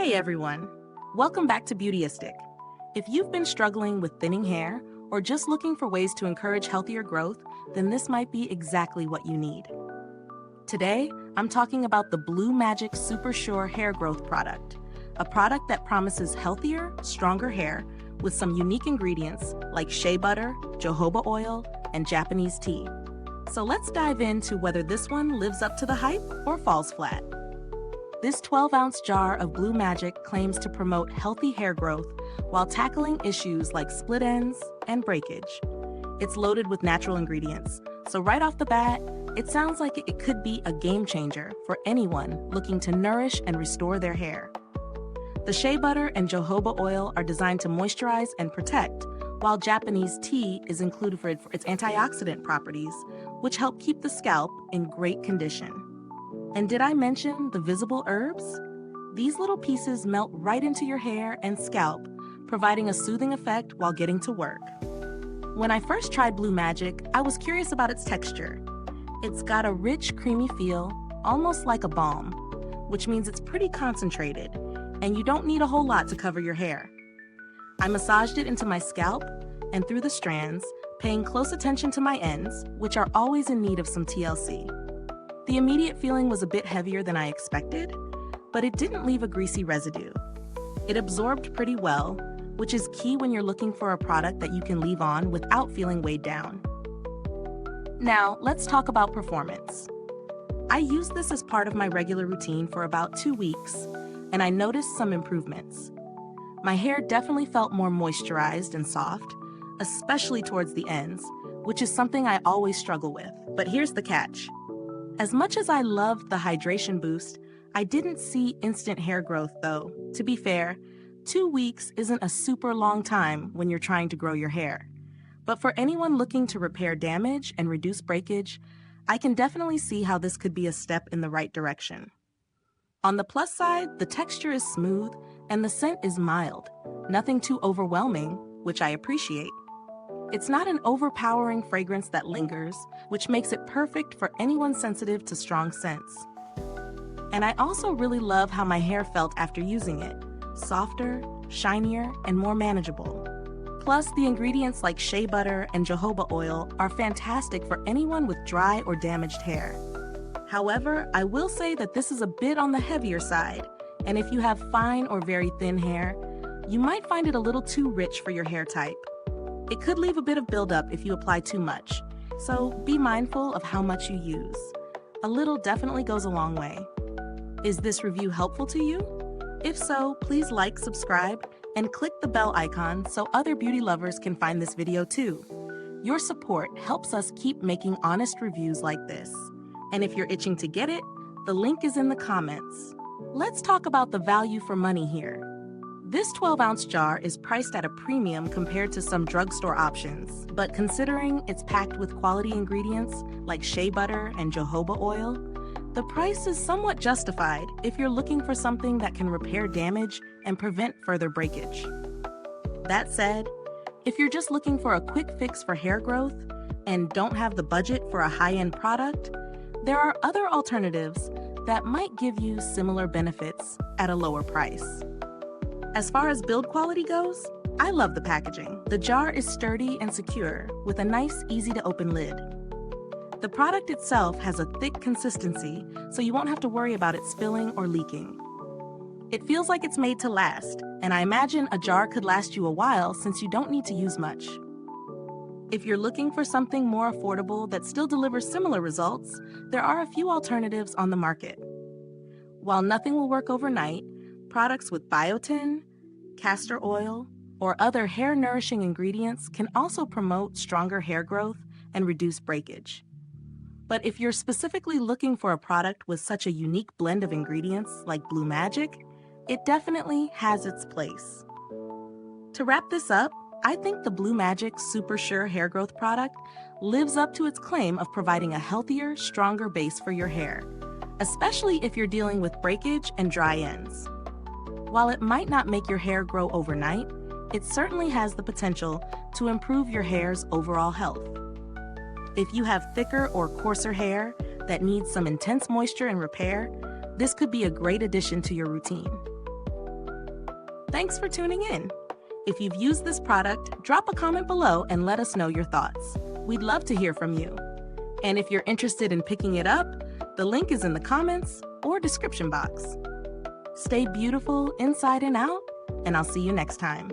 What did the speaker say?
Hey everyone, welcome back to Beautyistic. If you've been struggling with thinning hair or just looking for ways to encourage healthier growth, then this might be exactly what you need. Today, I'm talking about the Blue Magic Super Sure Hair Growth product, a product that promises healthier, stronger hair with some unique ingredients like shea butter, jojoba oil, and Japanese tea. So let's dive into whether this one lives up to the hype or falls flat. This 12-ounce jar of Blue Magic claims to promote healthy hair growth while tackling issues like split ends and breakage. It's loaded with natural ingredients, so right off the bat, it sounds like it could be a game changer for anyone looking to nourish and restore their hair. The shea butter and jojoba oil are designed to moisturize and protect, while Japanese tea is included for its antioxidant properties, which help keep the scalp in great condition. And did I mention the visible herbs? These little pieces melt right into your hair and scalp, providing a soothing effect while getting to work. When I first tried Blue Magic, I was curious about its texture. It's got a rich, creamy feel, almost like a balm, which means it's pretty concentrated, and you don't need a whole lot to cover your hair. I massaged it into my scalp and through the strands, paying close attention to my ends, which are always in need of some TLC. The immediate feeling was a bit heavier than I expected, but it didn't leave a greasy residue. It absorbed pretty well, which is key when you're looking for a product that you can leave on without feeling weighed down. Now, let's talk about performance. I used this as part of my regular routine for about 2 weeks, and I noticed some improvements. My hair definitely felt more moisturized and soft, especially towards the ends, which is something I always struggle with. But here's the catch. As much as I loved the hydration boost, I didn't see instant hair growth though. To be fair, 2 weeks isn't a super long time when you're trying to grow your hair. But for anyone looking to repair damage and reduce breakage, I can definitely see how this could be a step in the right direction. On the plus side, the texture is smooth and the scent is mild, nothing too overwhelming, which I appreciate. It's not an overpowering fragrance that lingers, which makes it perfect for anyone sensitive to strong scents. And I also really love how my hair felt after using it, softer, shinier, and more manageable. Plus, the ingredients like shea butter and jojoba oil are fantastic for anyone with dry or damaged hair. However, I will say that this is a bit on the heavier side, and if you have fine or very thin hair, you might find it a little too rich for your hair type. It could leave a bit of buildup if you apply too much, so be mindful of how much you use. A little definitely goes a long way. Is this review helpful to you? If so, please like, subscribe, and click the bell icon so other beauty lovers can find this video too. Your support helps us keep making honest reviews like this. And if you're itching to get it, the link is in the comments. Let's talk about the value for money here. This 12-ounce jar is priced at a premium compared to some drugstore options, but considering it's packed with quality ingredients like shea butter and jojoba oil, the price is somewhat justified if you're looking for something that can repair damage and prevent further breakage. That said, if you're just looking for a quick fix for hair growth and don't have the budget for a high-end product, there are other alternatives that might give you similar benefits at a lower price. As far as build quality goes, I love the packaging. The jar is sturdy and secure with a nice, easy-to-open lid. The product itself has a thick consistency, so you won't have to worry about it spilling or leaking. It feels like it's made to last, and I imagine a jar could last you a while since you don't need to use much. If you're looking for something more affordable that still delivers similar results, there are a few alternatives on the market. While nothing will work overnight, products with biotin, castor oil, or other hair-nourishing ingredients can also promote stronger hair growth and reduce breakage. But if you're specifically looking for a product with such a unique blend of ingredients like Blue Magic, it definitely has its place. To wrap this up, I think the Blue Magic Super Sure Hair Growth product lives up to its claim of providing a healthier, stronger base for your hair, especially if you're dealing with breakage and dry ends. While it might not make your hair grow overnight, it certainly has the potential to improve your hair's overall health. If you have thicker or coarser hair that needs some intense moisture and repair, this could be a great addition to your routine. Thanks for tuning in. If you've used this product, drop a comment below and let us know your thoughts. We'd love to hear from you. And if you're interested in picking it up, the link is in the comments or description box. Stay beautiful inside and out, and I'll see you next time.